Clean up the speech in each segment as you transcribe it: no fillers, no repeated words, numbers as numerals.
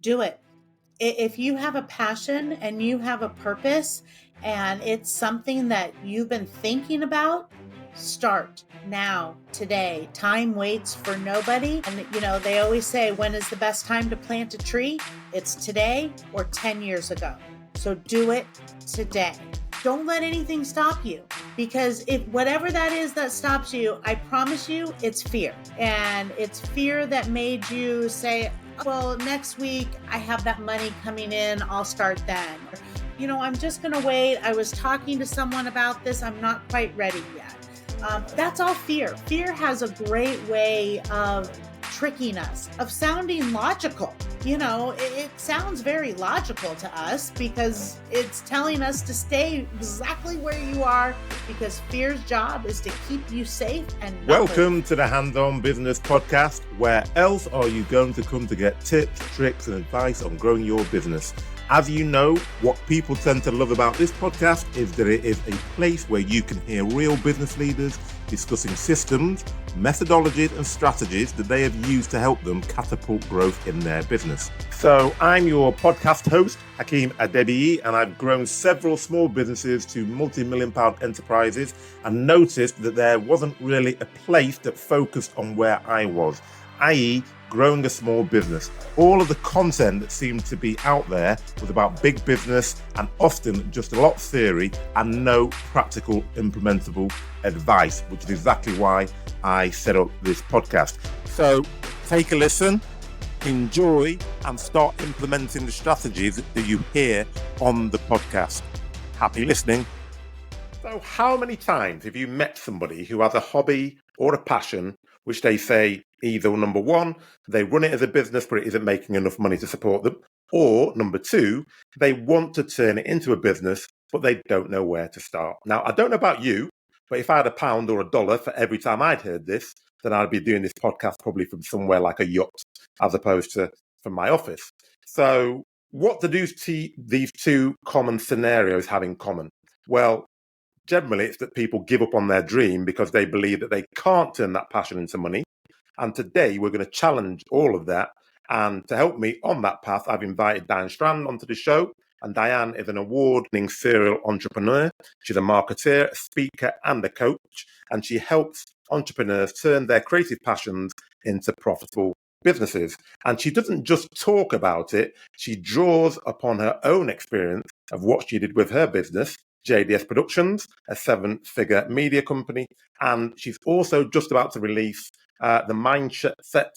Do it. If you have a passion and you have a purpose and it's something that you've been thinking about, start now, today. Time waits for nobody. And, they always say, when is the best time to plant a tree? It's today or 10 years ago. So do it today. Don't let anything stop you, because if whatever that is that stops you, I promise you it's fear. And it's fear that made you say, well, next week I have that money coming in, I'll start then. I'm just going to wait. I was talking to someone about this. I'm not quite ready yet. That's all fear. Fear has a great way of tricking us, of sounding logical. It sounds very logical to us because it's telling us to stay exactly where you are, because fear's job is to keep you safe and Welcome to the Hands-On Business Podcast. Where else are you going to come to get tips, tricks, and advice on growing your business? As you know, what people tend to love about this podcast is that it is a place where you can hear real business leaders discussing systems, methodologies, and strategies that they have used to help them catapult growth in their business. So I'm your podcast host, Hakeem Adebiyi, and I've grown several small businesses to multi-million-pound enterprises and noticed that there wasn't really a place that focused on where I was, i.e., growing a small business. All of the content that seemed to be out there was about big business and often just a lot of theory and no practical implementable advice, which is exactly why I set up this podcast. So take a listen, enjoy, and start implementing the strategies that you hear on the podcast. Happy listening. So how many times have you met somebody who has a hobby or a passion which they say either number one, they run it as a business but it isn't making enough money to support them, or number two, they want to turn it into a business but they don't know where to start? Now, I don't know about you, but if I had a pound or a dollar for every time I'd heard this, then I'd be doing this podcast probably from somewhere like a yacht as opposed to from my office. So what do these two common scenarios have in common? Well, generally, it's that people give up on their dream because they believe that they can't turn that passion into money. And today, we're going to challenge all of that. And to help me on that path, I've invited Diane Strand onto the show. And Diane is an award-winning serial entrepreneur. She's a marketer, a speaker, and a coach. And she helps entrepreneurs turn their creative passions into profitable businesses. And she doesn't just talk about it, she draws upon her own experience of what she did with her business, JDS Productions, a 7-figure media company. And she's also just about to release the mindset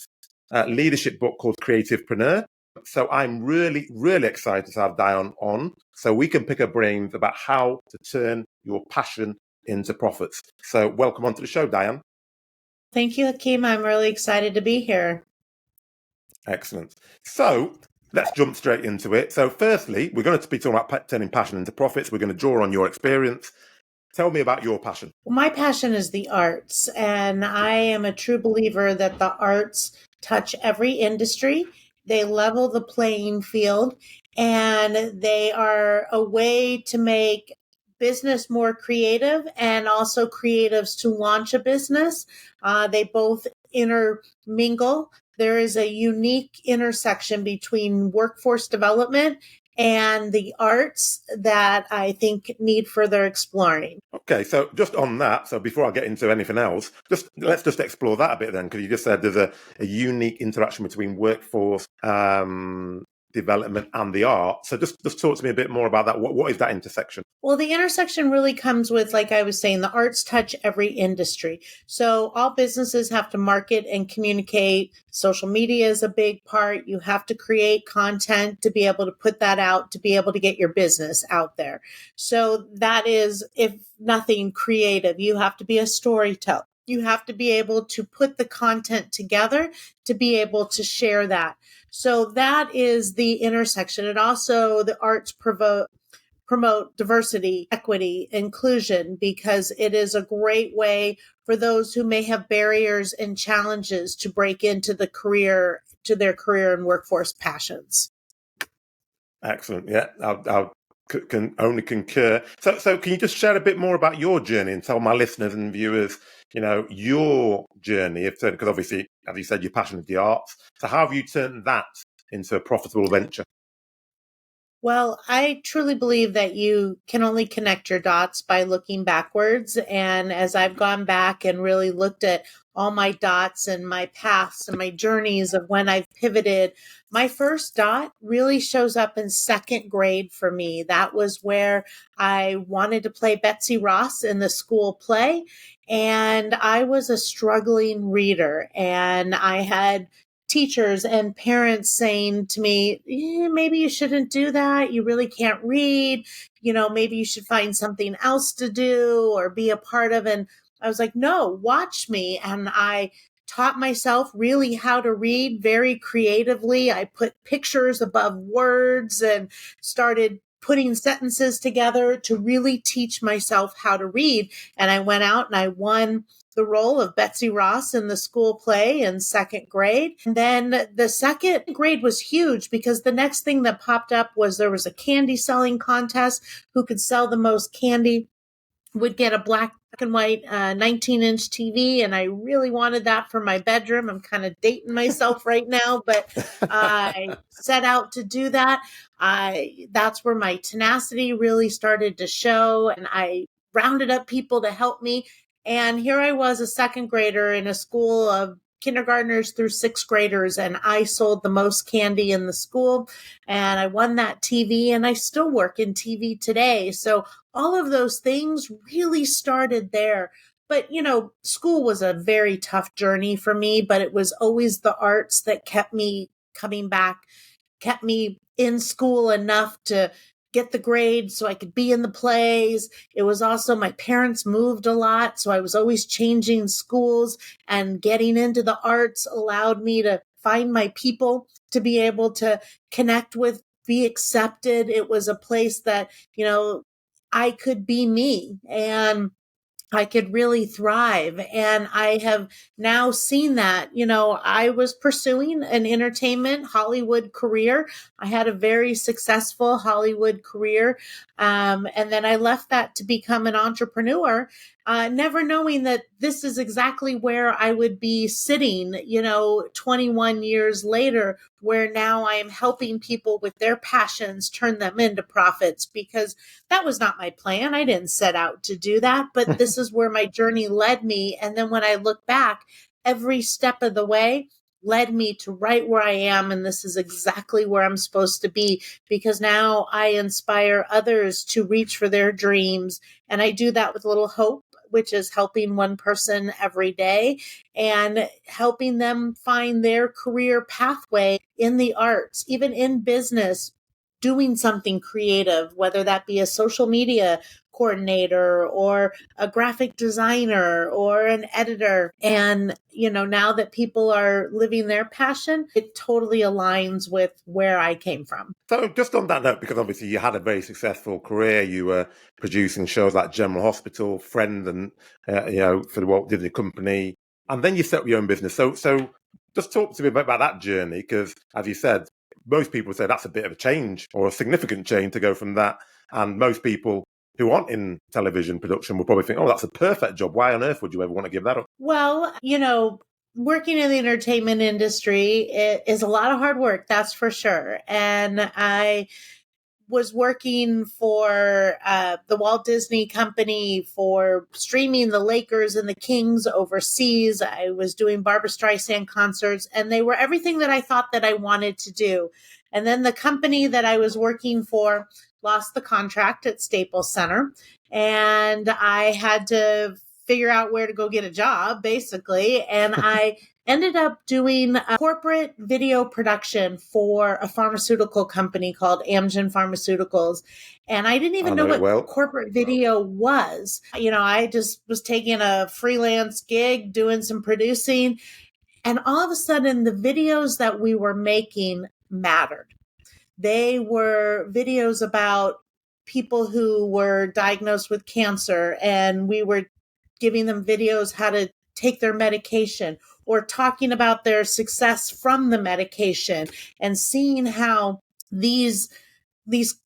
leadership book called Creativepreneur. So I'm really, really excited to have Diane on so we can pick her brains about how to turn your passion into profits. So welcome onto the show, Diane. Thank you, Hakeem. I'm really excited to be here. Excellent. So let's jump straight into it. So firstly, we're going to be talking about turning passion into profits. We're going to draw on your experience. Tell me about your passion. Well, my passion is the arts, and I am a true believer that the arts touch every industry. They level the playing field, and they are a way to make business more creative and also creatives to launch a business. They both intermingle. There is a unique intersection between workforce development and the arts that I think need further exploring. Okay, so just on that, so before I get into anything else, let's just explore that a bit then, because you just said there's a unique interaction between workforce development and the art. So just talk to me a bit more about that. What is that intersection? Well, the intersection really comes with, like I was saying, the arts touch every industry. So all businesses have to market and communicate. Social media is a big part. You have to create content to be able to put that out, to be able to get your business out there. So that is, if nothing, creative. You have to be a storyteller. You have to be able to put the content together to be able to share that. So that is the intersection. And also the arts promote diversity, equity, inclusion, because it is a great way for those who may have barriers and challenges to break into their career and workforce passions. Excellent. Yeah, I can only concur. So can you just share a bit more about your journey and tell my listeners and viewers, your journey, because obviously, as you said, you're passionate with the arts. So how have you turned that into a profitable venture? Well, I truly believe that you can only connect your dots by looking backwards. And as I've gone back and really looked at all my dots and my paths and my journeys of when I've pivoted, my first dot really shows up in second grade for me. That was where I wanted to play Betsy Ross in the school play. And I was a struggling reader, and I had teachers and parents saying to me, maybe you shouldn't do that. You really can't read. Maybe you should find something else to do or be a part of. And I was like, no, watch me. And I taught myself really how to read very creatively. I put pictures above words and started putting sentences together to really teach myself how to read. And I went out and I won the role of Betsy Ross in the school play in second grade. And then the second grade was huge because the next thing that popped up was there was a candy selling contest. Who could sell the most candy would get a black and white 19-inch TV, and I really wanted that for my bedroom. I'm kind of dating myself right now, but I set out to do that. That's where my tenacity really started to show, and I rounded up people to help me. And here I was, a second grader in a school of kindergartners through sixth graders, and I sold the most candy in the school, and I won that TV, and I still work in TV today. So all of those things really started there. But, school was a very tough journey for me, but it was always the arts that kept me coming back, kept me in school enough to get the grades so I could be in the plays. It was also my parents moved a lot, so I was always changing schools, and getting into the arts allowed me to find my people, to be able to connect with, be accepted. It was a place that, I could be me, and I could really thrive. And I have now seen that, I was pursuing an entertainment Hollywood career. I had a very successful Hollywood career. And then I left that to become an entrepreneur, never knowing that this is exactly where I would be sitting, 21 years later, where now I am helping people with their passions, turn them into profits, because that was not my plan. I didn't set out to do that, but this is where my journey led me. And then when I look back, every step of the way led me to right where I am. And this is exactly where I'm supposed to be, because now I inspire others to reach for their dreams. And I do that with Little Hope, which is helping one person every day and helping them find their career pathway in the arts, even in business, doing something creative, whether that be a social media coordinator or a graphic designer or an editor. And, now that people are living their passion, it totally aligns with where I came from. So just on that note, because obviously you had a very successful career, you were producing shows like General Hospital, Friend, and for the Walt Disney Company, and then you set up your own business. So just talk to me about that journey, because as you said, most people say that's a bit of a change or a significant change to go from that, and most people who aren't in television production will probably think, oh, that's a perfect job. Why on earth would you ever want to give that up? Well, working in the entertainment industry is a lot of hard work, that's for sure. And I was working for the Walt Disney Company for streaming the Lakers and the Kings overseas. I was doing Barbra Streisand concerts, and they were everything that I thought that I wanted to do. And then the company that I was working for lost the contract at Staples Center, and I had to figure out where to go get a job, basically. And I ended up doing a corporate video production for a pharmaceutical company called Amgen Pharmaceuticals. And I didn't even know what corporate video was. I just was taking a freelance gig, doing some producing. And all of a sudden, the videos that we were making mattered. They were videos about people who were diagnosed with cancer, and we were giving them videos how to take their medication or talking about their success from the medication, and seeing how these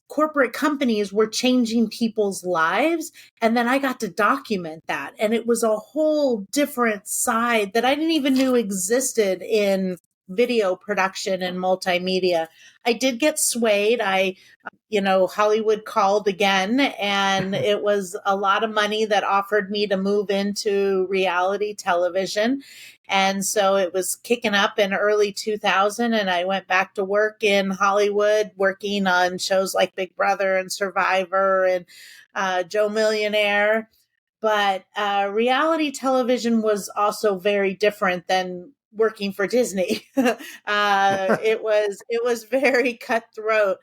corporate companies were changing people's lives. And then I got to document that. And it was a whole different side that I didn't even know existed in video production and multimedia. I did get swayed. Hollywood called again, and it was a lot of money that offered me to move into reality television. And so it was kicking up in early 2000, and I went back to work in Hollywood, working on shows like Big Brother and Survivor and Joe Millionaire. But reality television was also very different than working for Disney. It was very cutthroat.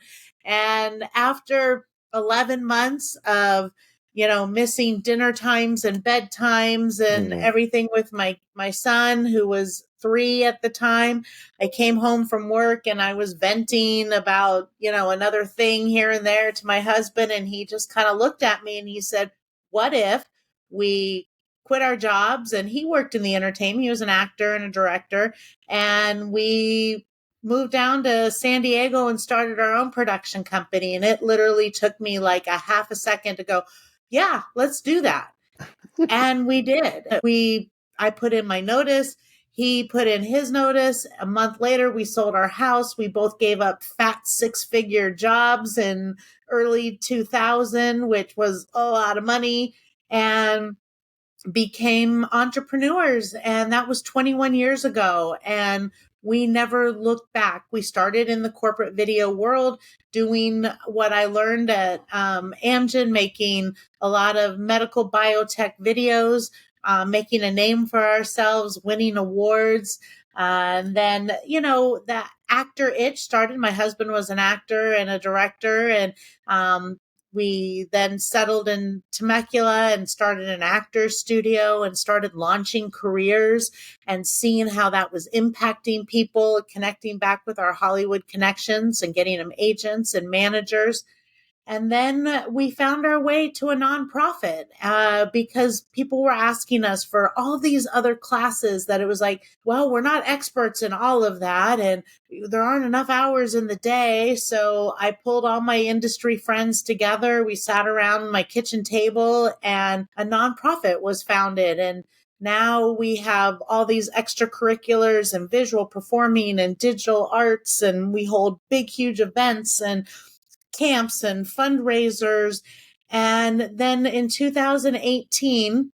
And after 11 months of, missing dinner times and bedtimes and everything with my son, who was 3 at the time, I came home from work and I was venting about, another thing here and there to my husband. And he just kind of looked at me and he said, what if we quit our jobs? And he worked in the entertainment. He was an actor and a director. And we moved down to San Diego and started our own production company. And it literally took me like a half a second to go, yeah, let's do that. And we did. I put in my notice. He put in his notice. A month later, we sold our house. We both gave up fat 6-figure jobs in early 2000, which was a lot of money, and became entrepreneurs. And that was 21 years ago. And we never looked back. We started in the corporate video world doing what I learned at Amgen, making a lot of medical biotech videos, making a name for ourselves, winning awards. And then, that actor itch started. My husband was an actor and a director. And we then settled in Temecula and started an actor's studio and started launching careers and seeing how that was impacting people, connecting back with our Hollywood connections and getting them agents and managers. And then we found our way to a nonprofit because people were asking us for all these other classes that it was like, well, we're not experts in all of that. And there aren't enough hours in the day. So I pulled all my industry friends together. We sat around my kitchen table and a nonprofit was founded. And now we have all these extracurriculars and visual performing and digital arts. And we hold big, huge events and camps and fundraisers. And then in 2018,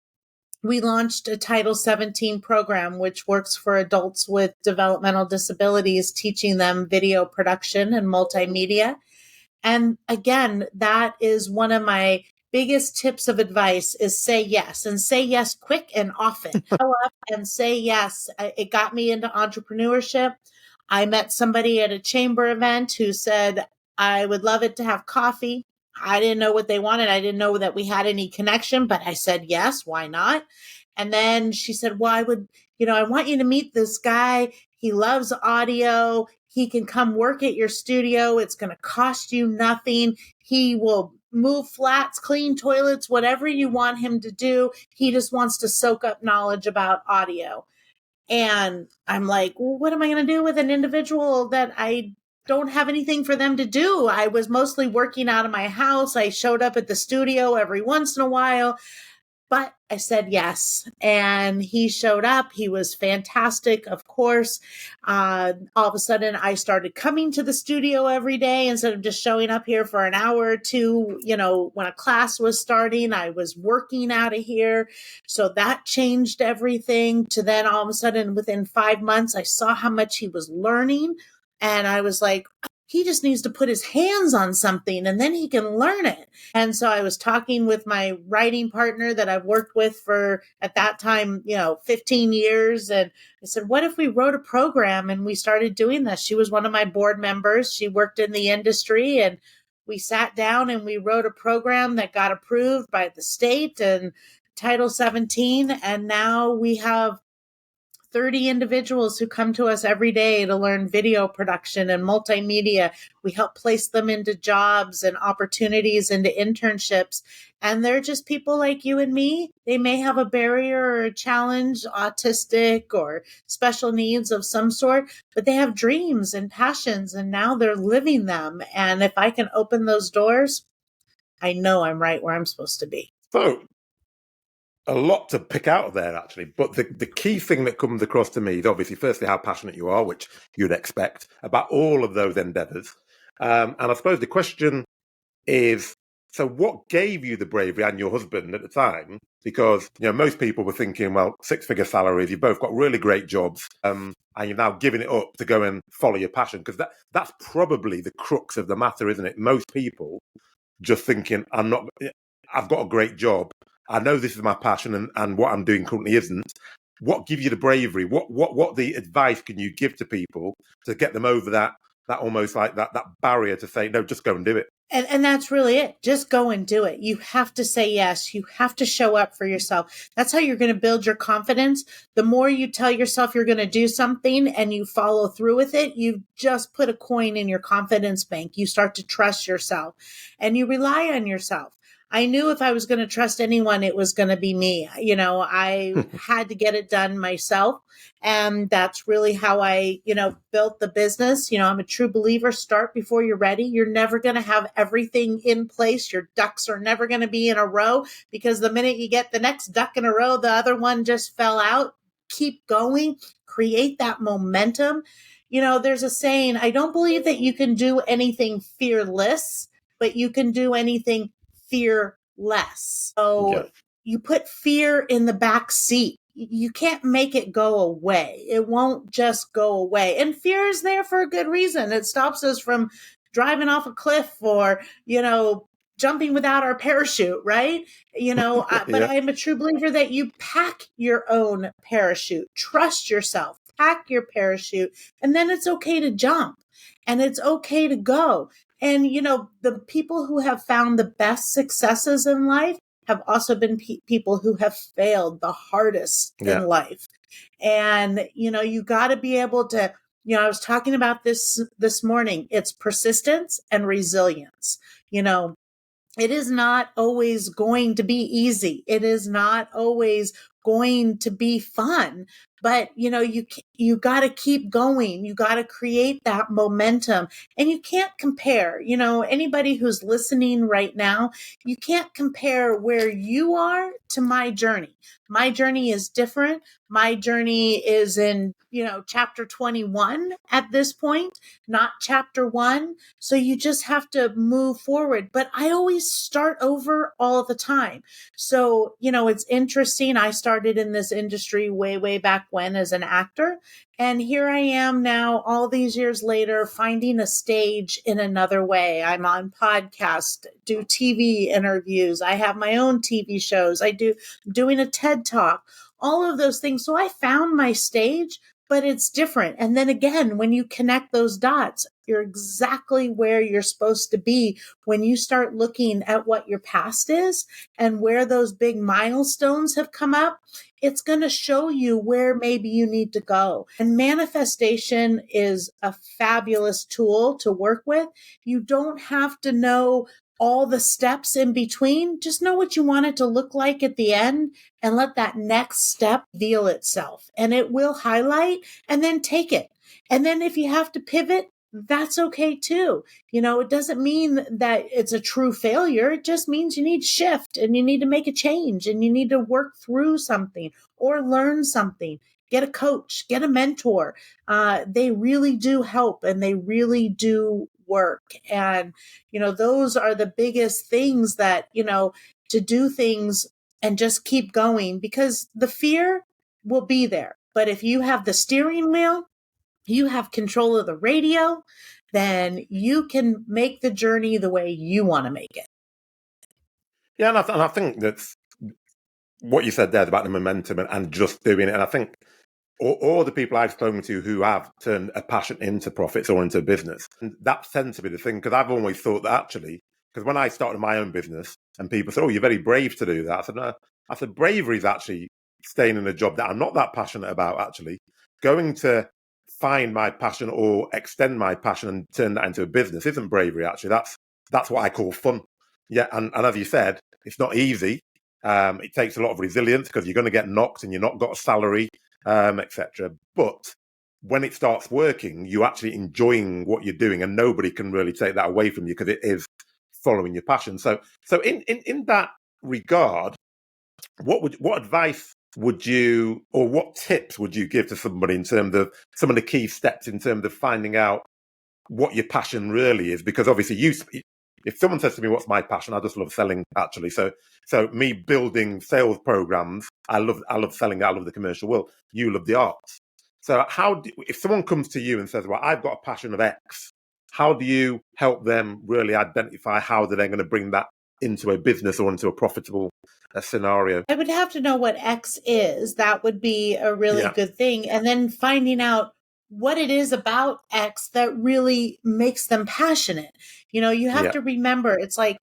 we launched a Title 17 program, which works for adults with developmental disabilities, teaching them video production and multimedia. And again, that is one of my biggest tips of advice is say yes, and say yes quick and often. Show up and say yes. It got me into entrepreneurship. I met somebody at a chamber event who said, I would love it to have coffee. I didn't know what they wanted. I didn't know that we had any connection, but I said, yes, why not? And then she said, well, I want you to meet this guy. He loves audio. He can come work at your studio. It's going to cost you nothing. He will move flats, clean toilets, whatever you want him to do. He just wants to soak up knowledge about audio. And I'm like, well, what am I going to do with an individual that I don't have anything for them to do? I was mostly working out of my house. I showed up at the studio every once in a while. But I said yes. And he showed up. He was fantastic, of course. All of a sudden, I started coming to the studio every day instead of just showing up here for an hour or two. When a class was starting, I was working out of here. So that changed everything. To then all of a sudden, within 5 months, I saw how much he was learning. And I was like, he just needs to put his hands on something and then he can learn it. And so I was talking with my writing partner that I've worked with for, at that time, 15 years. And I said, what if we wrote a program? And we started doing this. She was one of my board members. She worked in the industry, and we sat down and we wrote a program that got approved by the state and Title 17. And now we have 30 individuals who come to us every day to learn video production and multimedia. We help place them into jobs and opportunities, into internships. And they're just people like you and me. They may have a barrier or a challenge, autistic or special needs of some sort, but they have dreams and passions, and now they're living them. And if I can open those doors, I know I'm right where I'm supposed to be. So a lot to pick out of there, actually. But the key thing that comes across to me is obviously, firstly, how passionate you are, which you'd expect about all of those endeavours. And I suppose the question is, so what gave you the bravery, and your husband at the time? Because, most people were thinking, well, six-figure salaries, you've both got really great jobs, and you're now giving it up to go and follow your passion. Because that's probably the crux of the matter, isn't it? Most people just thinking, I've got a great job. I know this is my passion, and what I'm doing currently isn't. What gives you the bravery? What the advice can you give to people to get them over that almost like that barrier to say, no, just go and do it? And that's really it. Just go and do it. You have to say yes. You have to show up for yourself. That's how you're going to build your confidence. The more you tell yourself you're going to do something and you follow through with it, you just put a coin in your confidence bank. You start to trust yourself and you rely on yourself. I knew if I was going to trust anyone, it was going to be me. I had to get it done myself. And that's really how I, built the business. I'm a true believer. Start before you're ready. You're never going to have everything in place. Your ducks are never going to be in a row, because the minute you get the next duck in a row, the other one just fell out. Keep going, create that momentum. There's a saying, I don't believe that you can do anything fearless, but you can do anything fearless. So Okay. you put fear in the back seat. You can't make it go away. It won't just go away. And fear is there for a good reason. It stops us from driving off a cliff or, jumping without our parachute, right? But Yeah. I am a true believer that you pack your own parachute. Trust yourself, pack your parachute, and then it's okay to jump and it's okay to go. And, the people who have found the best successes in life have also been people who have failed the hardest in life. And, you got to be able to, I was talking about this morning. It's persistence and resilience. It is not always going to be easy. It is not always going to be fun, but you got to keep going. You got to create that momentum, and you can't compare. Anybody who's listening right now, you can't compare where you are to my journey. My journey is different. My journey is in, chapter 21 at this point, not chapter 1. So you just have to move forward. But I always start over all the time. So, it's interesting. I started in this industry way, way back when as an actor. And here I am now, all these years later, finding a stage in another way. I'm on podcasts, do TV interviews. I have my own TV shows. Doing a TED Talk, all of those things. So I found my stage, but it's different. And then again, when you connect those dots, you're exactly where you're supposed to be when you start looking at what your past is and where those big milestones have come up. It's going to show you where maybe you need to go. And manifestation is a fabulous tool to work with. You don't have to know all the steps in between. Just know what you want it to look like at the end and let that next step reveal itself. And it will highlight, and then take it. And then if you have to pivot, that's okay too. It doesn't mean that it's a true failure. It just means you need to shift and you need to make a change and you need to work through something or learn something. Get a coach, get a mentor. They really do help and they really do work. And, those are the biggest things that, to do things and just keep going, because the fear will be there. But if you have the steering wheel, you have control of the radio, then you can make the journey the way you want to make it. Yeah, and I think that's what you said there about the momentum and just doing it. And I think all the people I've spoken to who have turned a passion into profits or into business, and that tends to be the thing, because I've always thought that actually, because when I started my own business and people said, oh, you're very brave to do that. I said, no. I said, bravery is actually staying in a job that I'm not that passionate about, actually. Going to find my passion or extend my passion and turn that into a business isn't bravery, actually. That's what I call fun. Yeah, and as you said, it's not easy. It takes a lot of resilience because you're going to get knocked and you're not got a salary, etc. But when it starts working, you're actually enjoying what you're doing, and nobody can really take that away from you because it is following your passion. So in that regard, what advice would you, or what tips would you give to somebody in terms of some of the key steps in terms of finding out what your passion really is? Because obviously if someone says to me, what's my passion? I just love selling, actually. So me building sales programs, I love selling, I love the commercial world. You love the arts. So if someone comes to you and says, well, I've got a passion of X, how do you help them really identify how they're going to bring that into a business or into a profitable scenario? I would have to know what X is. That would be a really good thing. And then finding out what it is about X that really makes them passionate. You have to remember, it's like,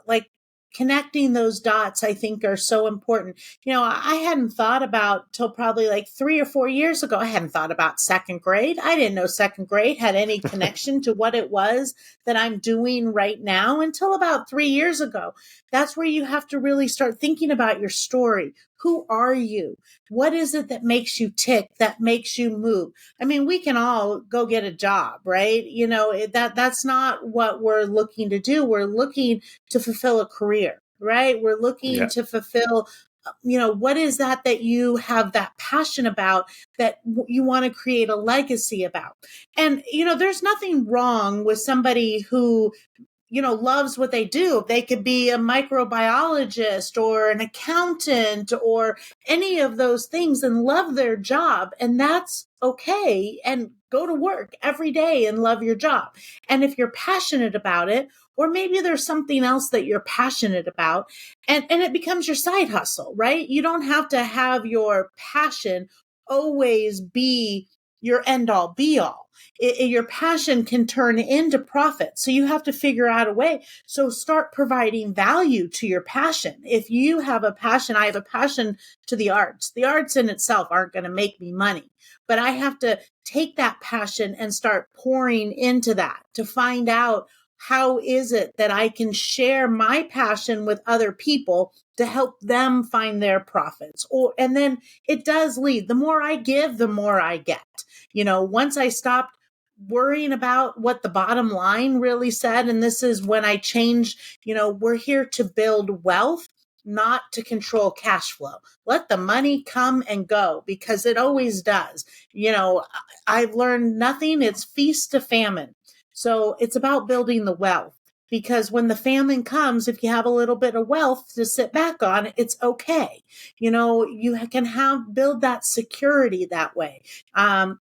like connecting those dots, I think, are so important. I hadn't thought about till probably like 3 or 4 years ago. I hadn't thought about second grade. I didn't know second grade had any connection to what it was that I'm doing right now until about 3 years ago. That's where you have to really start thinking about your story. Who are you? What is it that makes you tick, that makes you move? I mean, we can all go get a job, right? That's not what we're looking to do. We're looking to fulfill a career, right? We're looking to fulfill, what is that you have that passion about, that you want to create a legacy about? And, there's nothing wrong with somebody who loves what they do. They could be a microbiologist or an accountant or any of those things and love their job. And that's okay. And go to work every day and love your job. And if you're passionate about it, or maybe there's something else that you're passionate about, and it becomes your side hustle, right? You don't have to have your passion always be your end all be all. Your passion can turn into profit. So you have to figure out a way. So start providing value to your passion. If you have a passion, I have a passion to the arts. The arts in itself aren't going to make me money, but I have to take that passion and start pouring into that to find out how is it that I can share my passion with other people to help them find their profits. And then it does lead. The more I give, the more I get. Once I stopped worrying about what the bottom line really said, and this is when I changed, we're here to build wealth, not to control cash flow. Let the money come and go, because it always does. I've learned nothing. It's feast to famine. So it's about building the wealth, because when the famine comes, if you have a little bit of wealth to sit back on, it's okay. You can build that security that way.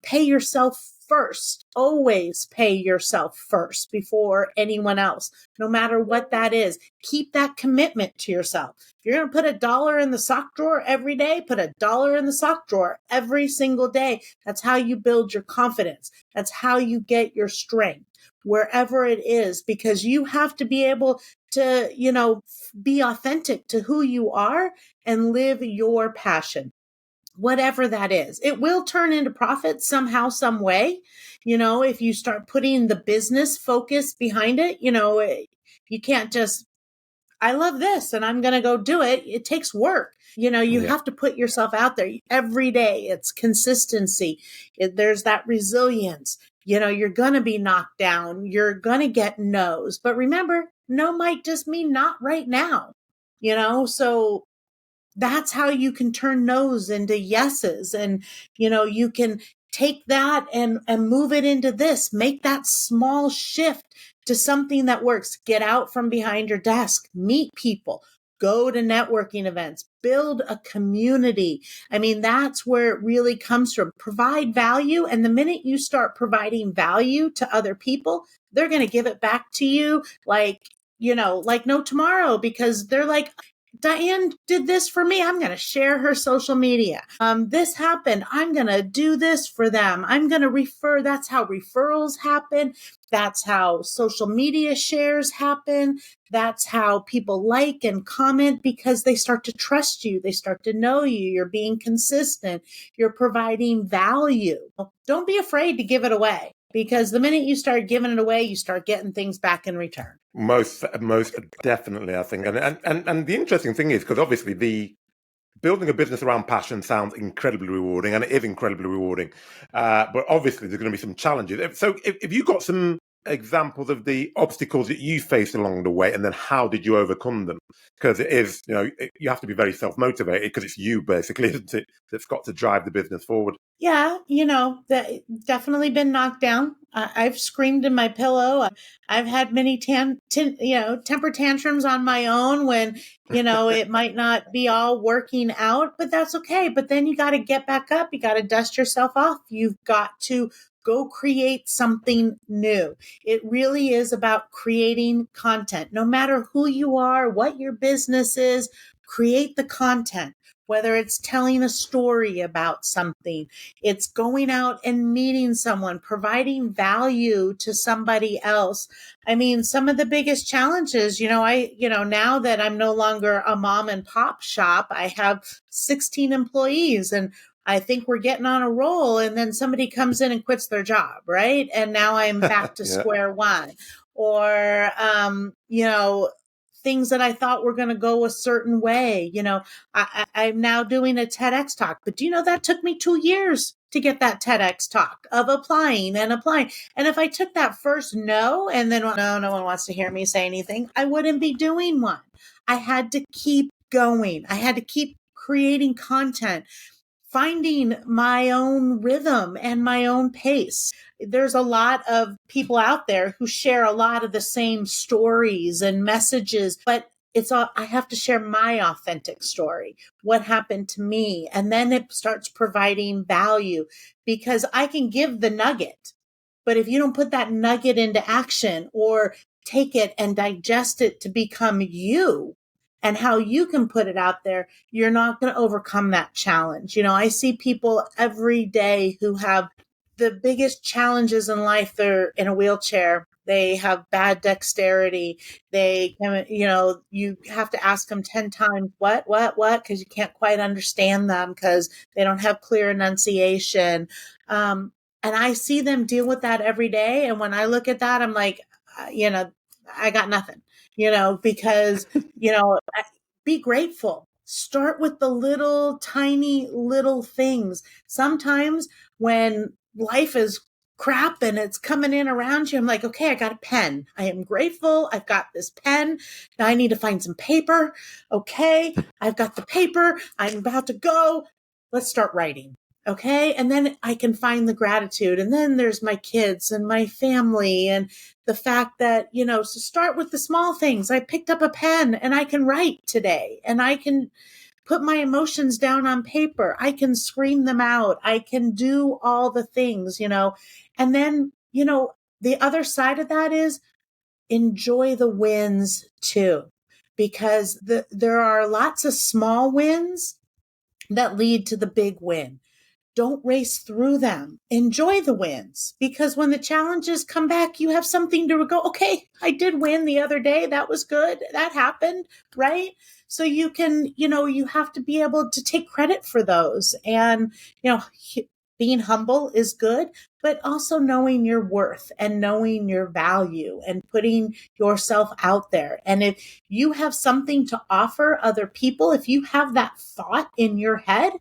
Pay yourself first. Always pay yourself first before anyone else, no matter what that is. Keep that commitment to yourself. If you're going to put $1 in the sock drawer every day, put $1 in the sock drawer every single day. That's how you build your confidence. That's how you get your strength, wherever it is, because you have to be able to, be authentic to who you are and live your passion. Whatever that is, it will turn into profit somehow, some way. If you start putting the business focus behind it, you can't just, I love this and I'm going to go do it. It takes work. You have to put yourself out there every day. It's consistency. There's that resilience. You're going to be knocked down. You're going to get no's. But remember, no might just mean not right now. So that's how you can turn no's into yeses. And, you can take that and move it into this, make that small shift to something that works. Get out from behind your desk, meet people, go to networking events, build a community. I mean, that's where it really comes from. Provide value. And the minute you start providing value to other people, they're going to give it back to you like no tomorrow, because they're like, Diane did this for me. I'm going to share her social media. This happened. I'm going to do this for them. I'm going to refer. That's how referrals happen. That's how social media shares happen. That's how people like and comment, because they start to trust you. They start to know you. You're being consistent. You're providing value. Don't be afraid to give it away, because the minute you start giving it away, you start getting things back in return. Most definitely, I think. And the interesting thing is, because obviously the building a business around passion sounds incredibly rewarding, and it is incredibly rewarding. But obviously there's going to be some challenges. So if you got some examples of the obstacles that you faced along the way, and then how did you overcome them? Because it is, you have to be very self-motivated because it's you basically, isn't it, that's got to drive the business forward. Yeah, that definitely been knocked down. I've screamed in my pillow. I've had many temper tantrums on my own when, it might not be all working out, but that's okay. But then you got to get back up. You got to dust yourself off. You've got to go create something new. It really is about creating content. No matter who you are, what your business is, create the content. Whether it's telling a story about something, it's going out and meeting someone, providing value to somebody else. I mean, some of the biggest challenges, now that I'm no longer a mom and pop shop, I have 16 employees, and I think we're getting on a roll, and then somebody comes in and quits their job, right? And now I'm back to Yeah. square one. Or, things that I thought were going to go a certain way. I'm now doing a TEDx talk, but do you know that took me 2 years to get that TEDx talk of applying and applying. And if I took that first no, and then no one wants to hear me say anything, I wouldn't be doing one. I had to keep going. I had to keep creating content, finding my own rhythm and my own pace. There's a lot of people out there who share a lot of the same stories and messages, but I have to share my authentic story, what happened to me. And then it starts providing value, because I can give the nugget, but if you don't put that nugget into action or take it and digest it to become you, and how you can put it out there, you're not going to overcome that challenge. I see people every day who have the biggest challenges in life. They're in a wheelchair. They have bad dexterity. They, you have to ask them 10 times, what, because you can't quite understand them because they don't have clear enunciation. And I see them deal with that every day. And when I look at that, I'm like, I got nothing, because, be grateful. Start with the little, tiny little things. Sometimes when life is crap and it's coming in around you, I'm like, okay, I got a pen. I am grateful. I've got this pen. Now I need to find some paper. Okay, I've got the paper. I'm about to go. Let's start writing. Okay. And then I can find the gratitude. And then there's my kids and my family, and the fact that, so start with the small things. I picked up a pen and I can write today, and I can put my emotions down on paper. I can scream them out. I can do all the things, and then, the other side of that is enjoy the wins too, because there are lots of small wins that lead to the big win. Don't race through them. Enjoy the wins, because when the challenges come back, you have something to go, okay, I did win the other day. That was good. That happened, right? So you can, you have to be able to take credit for those. And, being humble is good, but also knowing your worth and knowing your value and putting yourself out there. And if you have something to offer other people, if you have that thought in your head,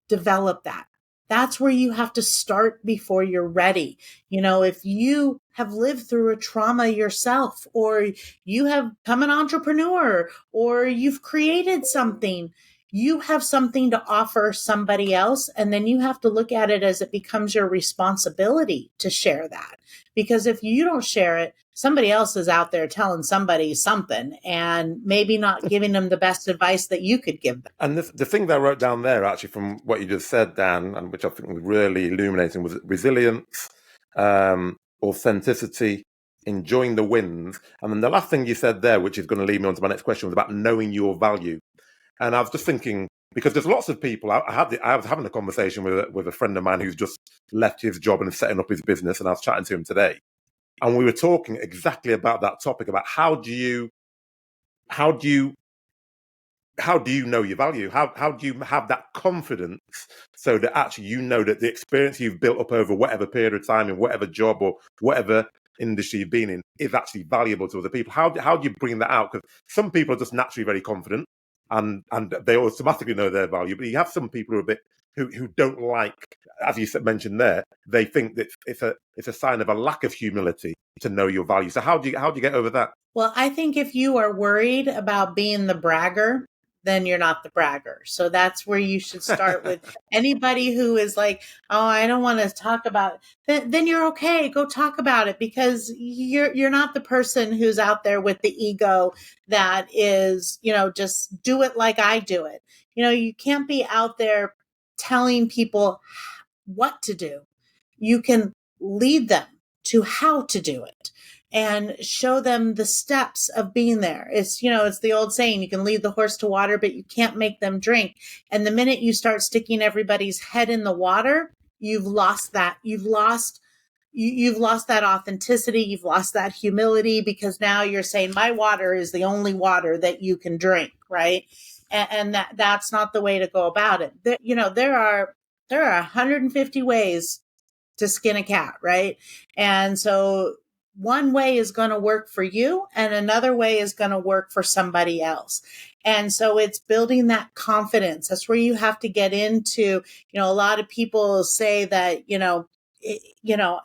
develop that. That's where you have to start before you're ready. If you have lived through a trauma yourself, or you have become an entrepreneur, or you've created something, you have something to offer somebody else. And then you have to look at it as it becomes your responsibility to share that. Because if you don't share it, somebody else is out there telling somebody something and maybe not giving them the best advice that you could give them. And the thing that I wrote down there, actually, from what you just said, Dan, and which I think was really illuminating, was resilience, authenticity, enjoying the wins. And then the last thing you said there, which is going to lead me on to my next question, was about knowing your value. And I was just thinking, because there's lots of people, I was having a conversation with a friend of mine who's just left his job and is setting up his business, and I was chatting to him today. And we were talking exactly about that topic, about how do you know your value? How do you have that confidence so that actually you know that the experience you've built up over whatever period of time in whatever job or whatever industry you've been in is actually valuable to other people? How do you bring that out? Because some people are just naturally very confident and they automatically know their value, but you have some people who are a bit who don't like, as you mentioned there, they think that it's a sign of a lack of humility to know your value. So how do you get over that? Well, I think if you are worried about being the bragger, then you're not the bragger. So that's where you should start with anybody who is like, "Oh, I don't want to talk about it." Then you're okay. Go talk about it, because you're not the person who's out there with the ego that is, just do it like I do it. You can't be out there telling people what to do. You can lead them to how to do it and show them the steps of being there. It's the old saying, you can lead the horse to water, but you can't make them drink. And the minute you start sticking everybody's head in the water, you've lost that. You've lost that authenticity. You've lost that humility, because now you're saying my water is the only water that you can drink. Right. And that's not the way to go about it. There are 150 ways to skin a cat, right? And so one way is going to work for you and another way is going to work for somebody else. And so it's building that confidence. That's where you have to get into, a lot of people say that,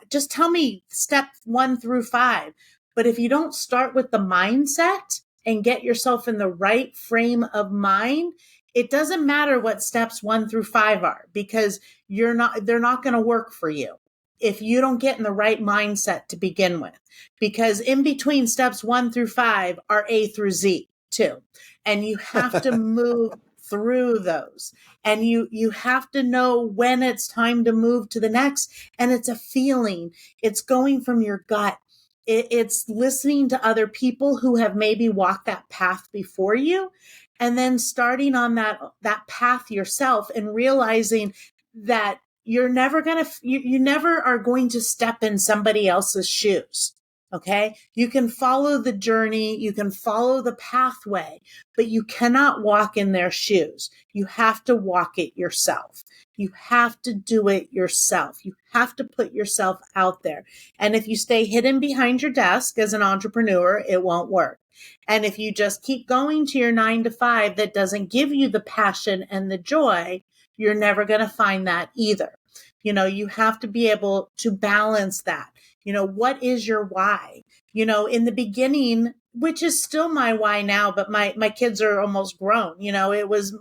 just tell me step 1 through 5. But if you don't start with the mindset and get yourself in the right frame of mind, it doesn't matter what steps 1 through 5 are, because they're not going to work for you if you don't get in the right mindset to begin with. Because in between steps 1 through 5 are A through Z too. And you have to move through those. And you have to know when it's time to move to the next. And it's a feeling. It's going from your gut. It's listening to other people who have maybe walked that path before you, and then starting on that path yourself and realizing that you never are going to step in somebody else's shoes. Okay. You can follow the journey. You can follow the pathway, but you cannot walk in their shoes. You have to walk it yourself. You have to do it yourself. You have to put yourself out there. And if you stay hidden behind your desk as an entrepreneur, it won't work. And if you just keep going to your 9 to 5 that doesn't give you the passion and the joy, you're never going to find that either. You have to be able to balance that. What is your why? In the beginning, which is still my why now, but my kids are almost grown. It was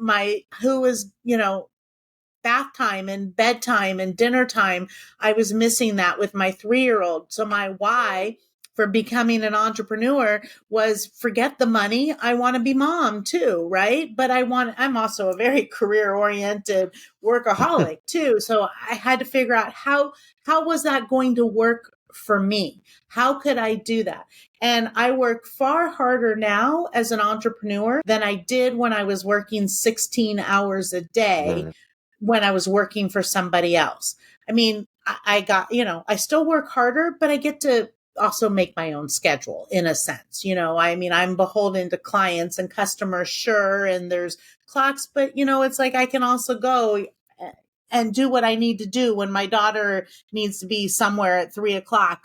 bath time and bedtime and dinner time. I was missing that with my 3-year-old. So my why for becoming an entrepreneur was, forget the money. I want to be mom too, right? But I'm also a very career-oriented workaholic too. So I had to figure out how was that going to work for me? How could I do that? And I work far harder now as an entrepreneur than I did when I was working 16 hours a day when I was working for somebody else. I mean, I still work harder, but I get to also make my own schedule in a sense. I'm beholden to clients and customers, sure, and there's clocks, but it's like I can also go and do what I need to do. When my daughter needs to be somewhere at 3:00,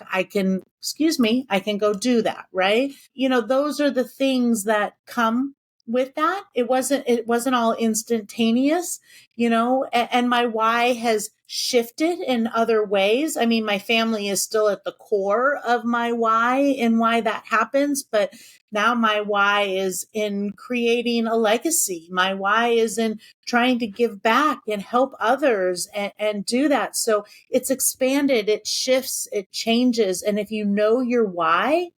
I can go do that. Right. Those are the things that come with that. It wasn't all instantaneous, and my why has shifted in other ways. I mean, my family is still at the core of my why and why that happens, but now my why is in creating a legacy. My why is in trying to give back and help others and do that. So it's expanded, it shifts, it changes. And if you know your why,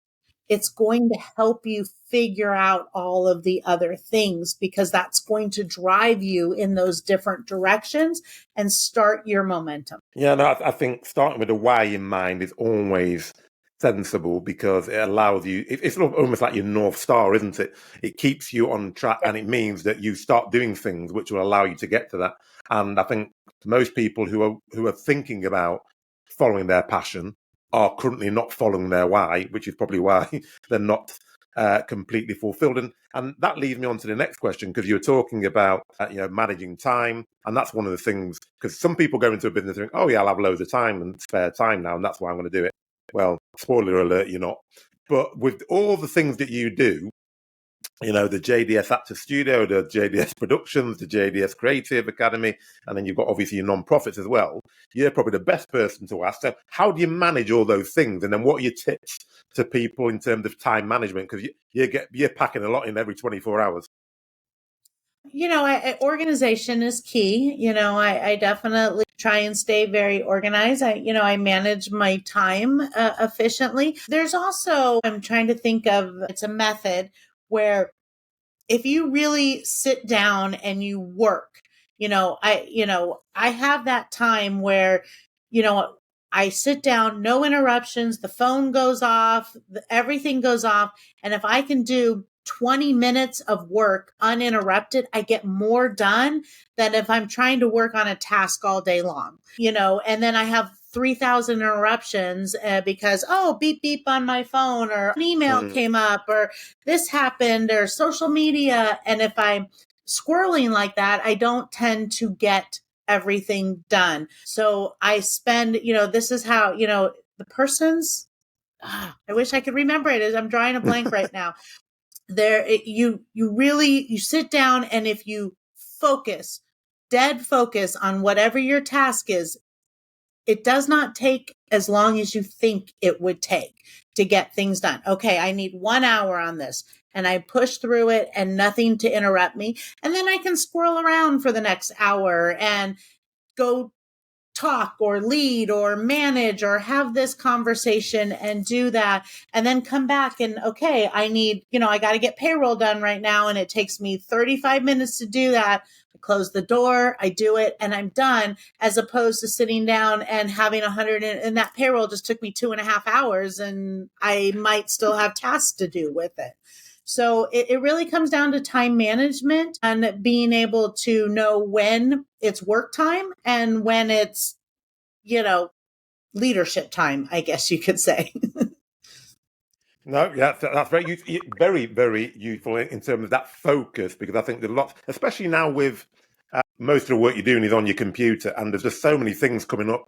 it's going to help you figure out all of the other things, because that's going to drive you in those different directions and start your momentum. Yeah, no, I think starting with a why in mind is always sensible, because it allows you, it's sort of almost like your North Star, isn't it? It keeps you on track, and it means that you start doing things which will allow you to get to that. And I think most people who are thinking about following their passion are currently not following their why, which is probably why they're not completely fulfilled. And that leads me on to the next question, because you're talking about managing time, and that's one of the things, because some people go into a business and think, oh yeah, I'll have loads of time and spare time now, and that's why I'm going to do it. Well, spoiler alert, you're not. But with all the things that you do, the JDS Actor Studio, the JDS Productions, the JDS Creative Academy, and then you've got obviously your non-profits as well. You're probably the best person to ask. So how do you manage all those things? And then what are your tips to people in terms of time management? Because you're packing a lot in every 24 hours. Organization is key. I definitely try and stay very organized. I manage my time efficiently. There's also, I'm trying to think of, it's a method where if you really sit down and you work, I have that time where, I sit down, no interruptions, the phone goes off, everything goes off. And if I can do 20 minutes of work uninterrupted, I get more done than if I'm trying to work on a task all day long, and then I have 3,000 interruptions because, beep, beep on my phone, or an email came up, or this happened, or social media. And if I'm squirreling like that, I don't tend to get everything done. So I spend, this is how, the person's, I wish I could remember it. I'm drawing a blank right now. You sit down, and if you dead focus on whatever your task is, it does not take as long as you think it would take to get things done. Okay, I need 1 hour on this, and I push through it and nothing to interrupt me. And then I can squirrel around for the next hour and go talk or lead or manage or have this conversation and do that, and then come back and, okay, I got to get payroll done right now, and it takes me 35 minutes to do that. I close the door, I do it, and I'm done, as opposed to sitting down and having 100, and that payroll just took me 2.5 hours, and I might still have tasks to do with it. So it really comes down to time management and being able to know when it's work time and when it's, leadership time, I guess you could say. No, yeah, that's very, very useful in terms of that focus, because I think there's lots, especially now with most of the work you're doing is on your computer, and there's just so many things coming up,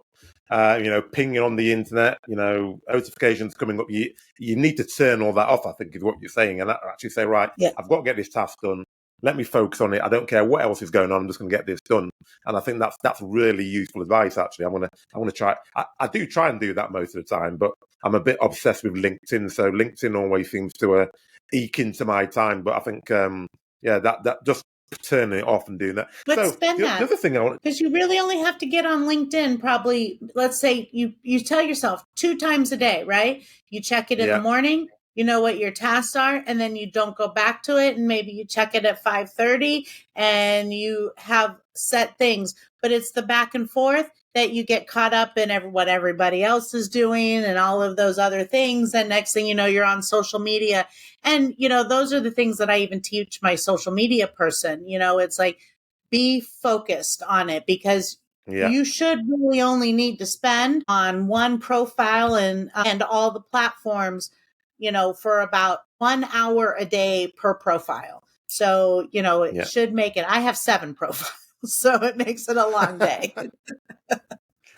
pinging on the internet, notifications coming up. You need to turn all that off, I think, is what you're saying, and actually say, right, Yeah. I've got to get this task done. Let me focus on it. I don't care what else is going on. I'm just going to get this done. And I think that's really useful advice. Actually, I want to try. I do try and do that most of the time, but I'm a bit obsessed with LinkedIn. So LinkedIn always seems to eke into my time. But I think, that just turning it off and doing that. But so spend the other thing I want, because you really only have to get on LinkedIn probably, let's say you tell yourself 2 times a day, right? You check it in the morning, you know what your tasks are, and then you don't go back to it, and maybe you check it at 5:30, and you have set things, but it's the back and forth that you get caught up in what everybody else is doing and all of those other things. And next thing you know, you're on social media. And, those are the things that I even teach my social media person. It's like, be focused on it, because you should really only need to spend on one profile and all the platforms, for about 1 hour a day per profile. So, it should make it, I have 7 profiles, so it makes it a long day.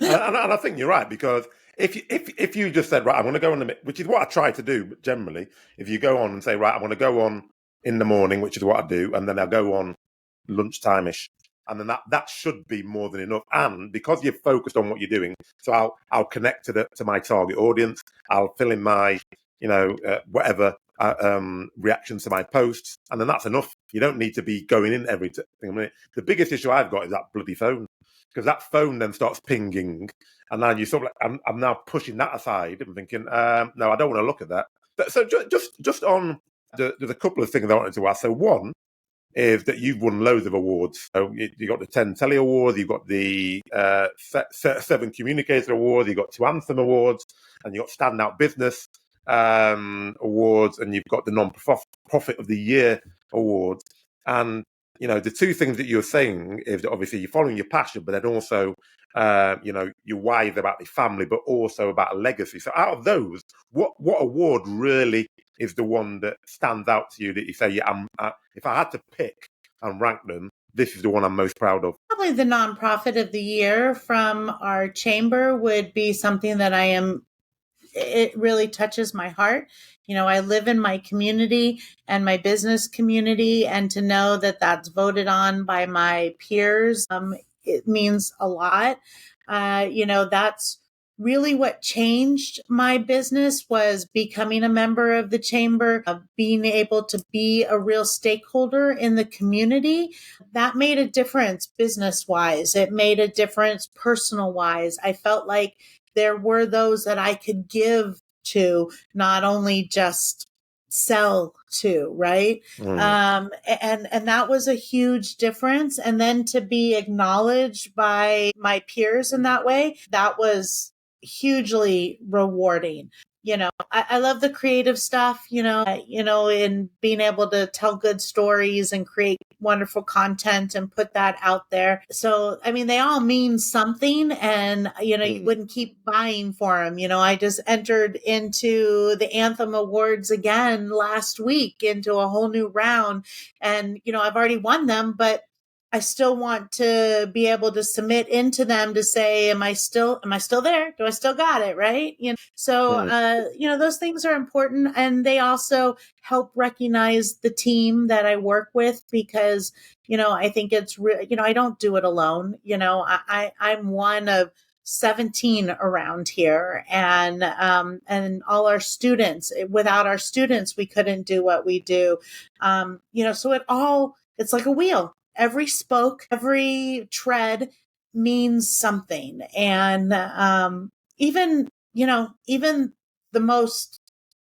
and I think you're right, because if you just said, right, I'm going to go on which is what I try to do generally. If you go on and say, right, I'm going to go on in the morning, which is what I do, and then I'll go on lunchtime-ish, and then that should be more than enough. And because you're focused on what you're doing, so I'll connect to my target audience. I'll fill in my whatever reactions to my posts, and then that's enough. You don't need to be going in every thing. I mean, the biggest issue I've got is that bloody phone, because that phone then starts pinging, and now you sort of I'm now pushing that aside and thinking, no, I don't want to look at that. So just on there's a couple of things I wanted to ask. So one is that you've won loads of awards. So you got the 10 Telly Awards, you've got the 7 Communicator Awards, you've got 2 Anthem Awards, and you've got Standout Business Awards, and you've got the Non-Profit of the Year Awards. And the two things that you're saying is that obviously you're following your passion, but then also your why is about the family, but also about a legacy. So out of those, what award really is the one that stands out to you that you say, if I had to pick and rank them, this is the one I'm most proud of? Probably the Nonprofit of the Year from our chamber would be something that I am it really touches my heart. I live in my community and my business community, and to know that that's voted on by my peers, it means a lot. That's really what changed my business, was becoming a member of the chamber, of being able to be a real stakeholder in the community. That made a difference business wise. It made a difference personal wise. I felt like there were those that I could give to, not only just sell to, right? And that was a huge difference. And then to be acknowledged by my peers in that way, that was hugely rewarding. I love the creative stuff, in being able to tell good stories and create wonderful content and put that out there. So, they all mean something, and, you wouldn't keep buying for them. I just entered into the Anthem Awards again last week, into a whole new round, and, I've already won them, but I still want to be able to submit into them to say, am I still there? Do I still got it? Right. Those things are important, and they also help recognize the team that I work with, because, I think it's I don't do it alone. I'm one of 17 around here, and all our students. Without our students, we couldn't do what we do. So it's like a wheel. Every spoke, every tread means something. And even the most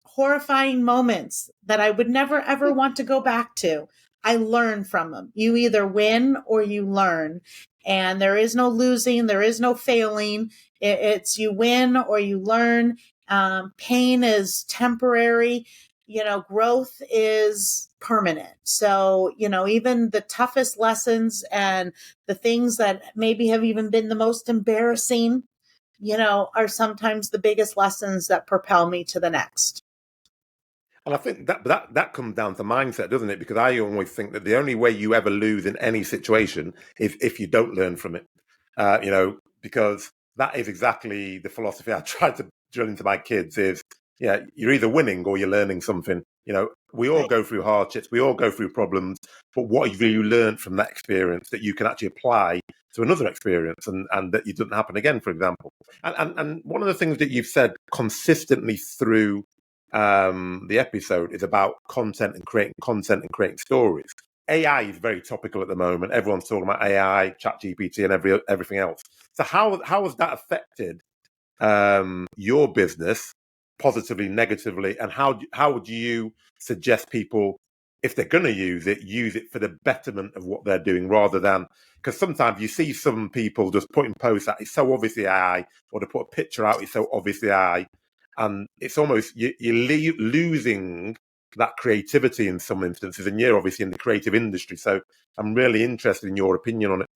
horrifying moments that I would never, ever want to go back to, I learn from them. You either win or you learn. And there is no losing. There is no failing. It's you win or you learn. Pain is temporary. Growth is permanent. So, even the toughest lessons and the things that maybe have even been the most embarrassing, are sometimes the biggest lessons that propel me to the next. And I think that comes down to mindset, doesn't it? Because I always think that the only way you ever lose in any situation is if you don't learn from it. Because that is exactly the philosophy I try to drill into my kids is, you're either winning or you're learning something. We all go through hardships, we all go through problems, but what have you learned from that experience that you can actually apply to another experience, and that it doesn't happen again, for example. And one of the things that you've said consistently through the episode is about content and creating stories. AI is very topical at the moment. Everyone's talking about AI, ChatGPT, and everything else. So how has that affected your business positively, negatively, and how would you suggest people, if they're going to use it for the betterment of what they're doing, rather than, because sometimes you see some people just putting posts that it's so obviously AI, or to put a picture out, it's so obviously AI, and it's almost you're losing that creativity in some instances, and you're obviously in the creative industry, so I'm really interested in your opinion on it.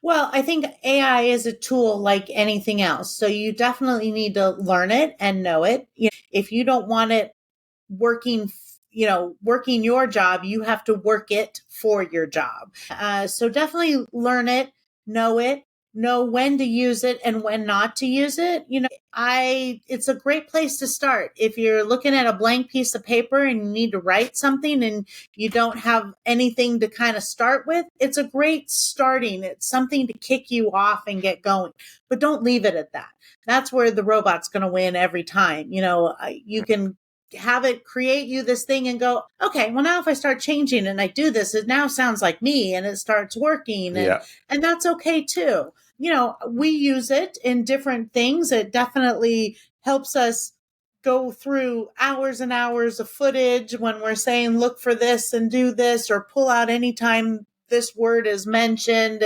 Well, I think AI is a tool like anything else. So you definitely need to learn it and know it. If you don't want it working your job, you have to work it for your job. So definitely learn it, know when to use it and when not to use it. It's a great place to start. If you're looking at a blank piece of paper and you need to write something and you don't have anything to kind of start with, it's a great starting. It's something to kick you off and get going, but don't leave it at that. That's where the robot's going to win every time. You can have it create you this thing and go, okay, well, now if I start changing and I do this, it now sounds like me and it starts working. And that's okay too. We use it in different things. It definitely helps us go through hours and hours of footage when we're saying, look for this and do this, or pull out anytime this word is mentioned,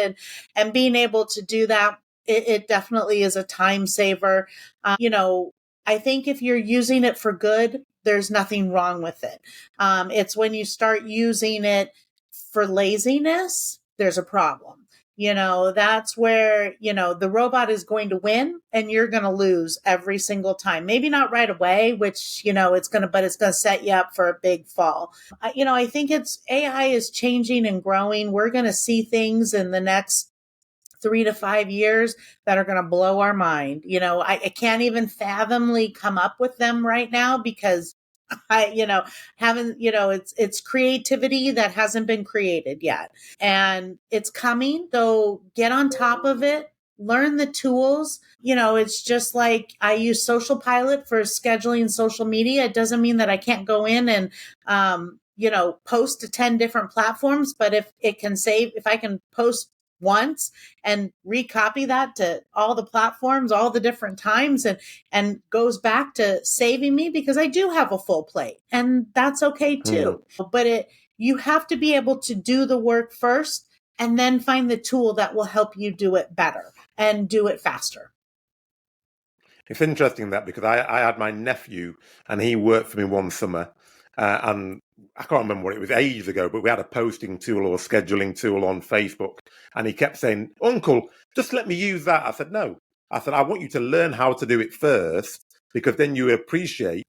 and being able to do that. It definitely is a time saver. I think if you're using it for good, there's nothing wrong with it. It's when you start using it for laziness, there's a problem. That's where, the robot is going to win and you're going to lose every single time. Maybe not right away, which, it's going to set you up for a big fall. I think AI is changing and growing. We're going to see things in the next 3 to 5 years that are going to blow our mind. I can't even fathomly come up with them right now because haven't, it's creativity that hasn't been created yet, and it's coming. So get on top of it, learn the tools. It's just like I use Social Pilot for scheduling social media. It doesn't mean that I can't go in and, post to 10 different platforms, but if I can post once and recopy that to all the platforms, all the different times, and goes back to saving me, because I do have a full plate, and that's okay too. But you have to be able to do the work first and then find the tool that will help you do it better and do it faster. It's interesting that, because I had my nephew and he worked for me one summer, and I can't remember what it was, ages ago, but we had a posting tool or scheduling tool on Facebook, and he kept saying, "Uncle, just let me use that." I said, "No." I said, "I want you to learn how to do it first, because then you appreciate,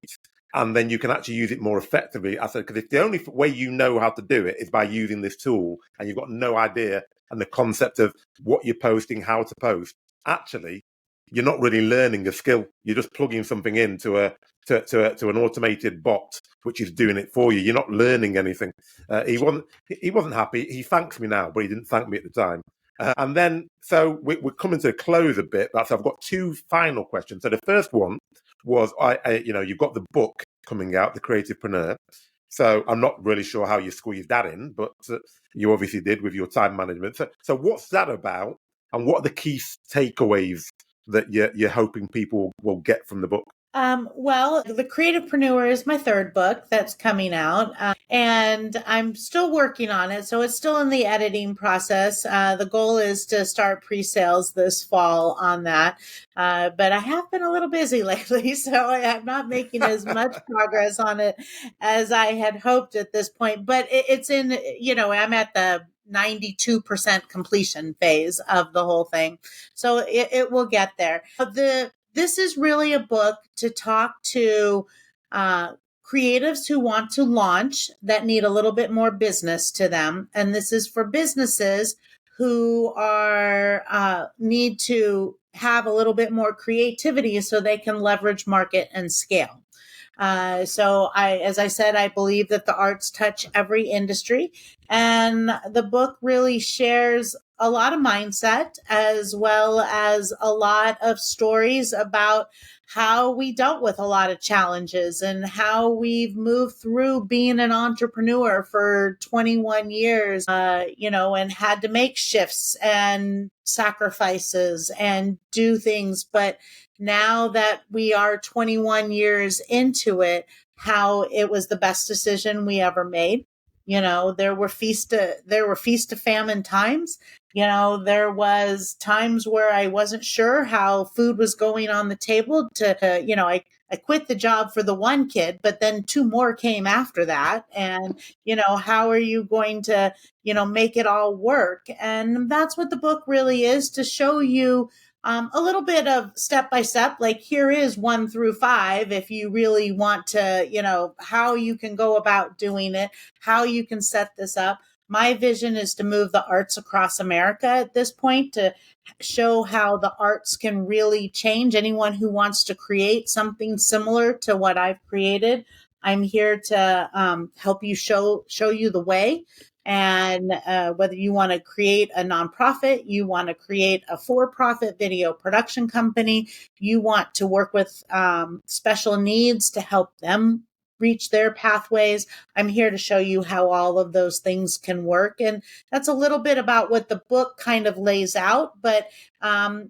and then you can actually use it more effectively." I said, "Because if the only way you know how to do it is by using this tool, and you've got no idea and the concept of what you're posting, how to post, actually, you're not really learning a skill. You're just plugging something into to an automated bot, which is doing it for you. You're not learning anything." He wasn't happy. He thanks me now, but he didn't thank me at the time. And then, so we're coming to a close a bit. So I've got two final questions. So the first one was, you've got the book coming out, The Creativepreneur. So I'm not really sure how you squeezed that in, but you obviously did with your time management. So what's that about, and what are the key takeaways that you're hoping people will get from the book? Well, The Creativepreneur is my third book that's coming out, and I'm still working on it. So it's still in the editing process. The goal is to start pre-sales this fall on that. But I have been a little busy lately, so I'm not making as much progress on it as I had hoped at this point. But it's in, I'm at the 92% completion phase of the whole thing. So it will get there. This is really a book to talk to creatives who want to launch, that need a little bit more business to them. And this is for businesses who need to have a little bit more creativity so they can leverage, market, and scale. So as I said, I believe that the arts touch every industry, and the book really shares a lot of mindset as well as a lot of stories about how we dealt with a lot of challenges and how we've moved through being an entrepreneur for 21 years, and had to make shifts and sacrifices and do things. But now that we are 21 years into it, how it was the best decision we ever made. There were feast to famine times. There was times where I wasn't sure how food was going on the table I quit the job for the one kid, but then two more came after that. And, how are you going to, make it all work? And that's what the book really is, to show you a little bit of step by step, like here is 1 through 5. If you really want to, how you can go about doing it, how you can set this up. My vision is to move the arts across America at this point, to show how the arts can really change. Anyone who wants to create something similar to what I've created, I'm here to help you, show you the way. And whether you want to create a nonprofit, you want to create a for-profit video production company, you want to work with special needs to help them reach their pathways, I'm here to show you how all of those things can work. And that's a little bit about what the book kind of lays out, but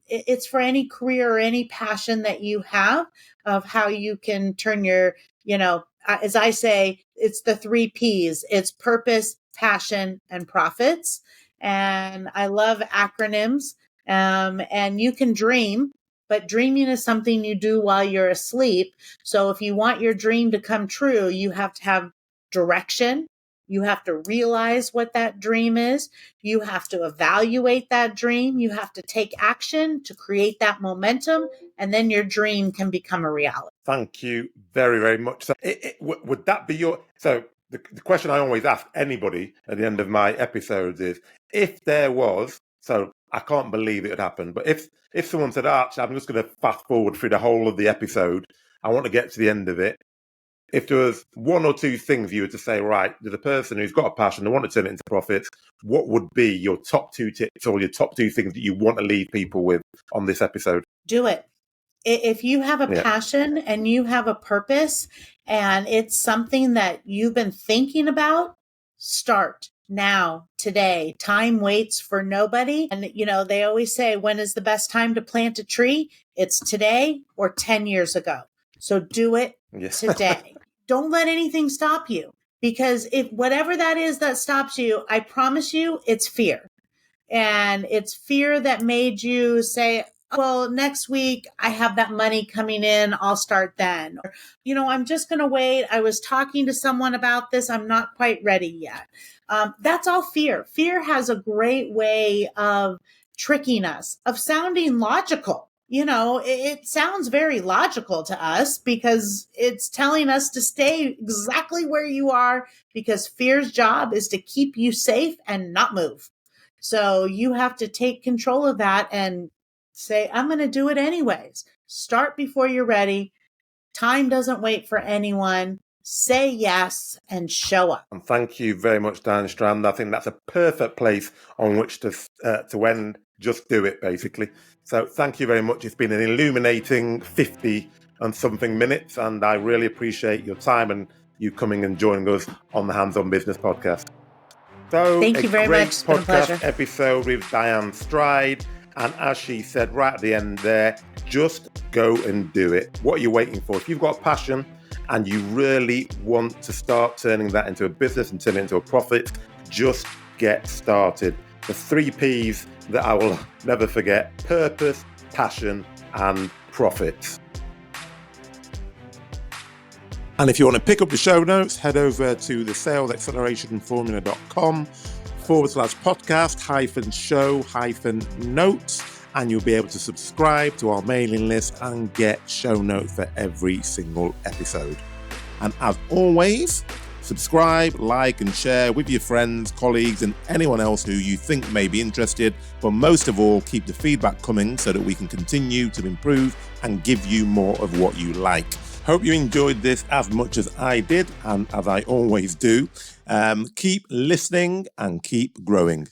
it's for any career or any passion that you have, of how you can turn your, as I say, it's the 3 Ps. It's purpose, passion, and profits. And I love acronyms. And you can dream, but dreaming is something you do while you're asleep. So if you want your dream to come true, you have to have direction. You have to realize what that dream is. You have to evaluate that dream. You have to take action to create that momentum, and then your dream can become a reality. Thank you very, very much. So would that be your... So the question I always ask anybody at the end of my episodes is, if there was... So I can't believe it had happened. But if someone said, Arch, I'm just going to fast forward through the whole of the episode, I want to get to the end of it. If there was one or two things you were to say, right, there's a person who's got a passion, they want to turn it into profits, what would be your top 2 tips or your top 2 things that you want to leave people with on this episode? Do it. If you have a passion and you have a purpose and it's something that you've been thinking about, start now, today. Time waits for nobody. And, they always say, when is the best time to plant a tree? It's today or 10 years ago. So do it today. Don't let anything stop you, because if whatever that is that stops you, I promise you it's fear. And it's fear that made you say, well, next week I have that money coming in. I'll start then. Or, I'm just going to wait. I was talking to someone about this. I'm not quite ready yet. That's all fear. Fear has a great way of tricking us, of sounding logical. It sounds very logical to us because it's telling us to stay exactly where you are, because fear's job is to keep you safe and not move. So you have to take control of that and say, I'm going to do it anyways. Start before you're ready. Time doesn't wait for anyone. Say yes and show up. And thank you very much, Diane Strand. I think that's a perfect place on which to end. Just do it, basically. So thank you very much. It's been an illuminating 50 and something minutes, and I really appreciate your time and you coming and joining us on the Hands On Business podcast. So thank you very much. It's been a pleasure. Podcast episode with Diane Strand. And as she said right at the end there, just go and do it. What are you waiting for? If you've got a passion and you really want to start turning that into a business and turn it into a profit, just get started. The 3 P's that I will never forget: purpose, passion, and profit. And if you want to pick up the show notes, head over to the salesaccelerationformula.com/podcast-show-notes, and you'll be able to subscribe to our mailing list and get show notes for every single episode. And as always, subscribe, like, and share with your friends, colleagues, and anyone else who you think may be interested. But most of all, keep the feedback coming so that we can continue to improve and give you more of what you like. Hope you enjoyed this as much as I did, and as I always do. Keep listening and keep growing.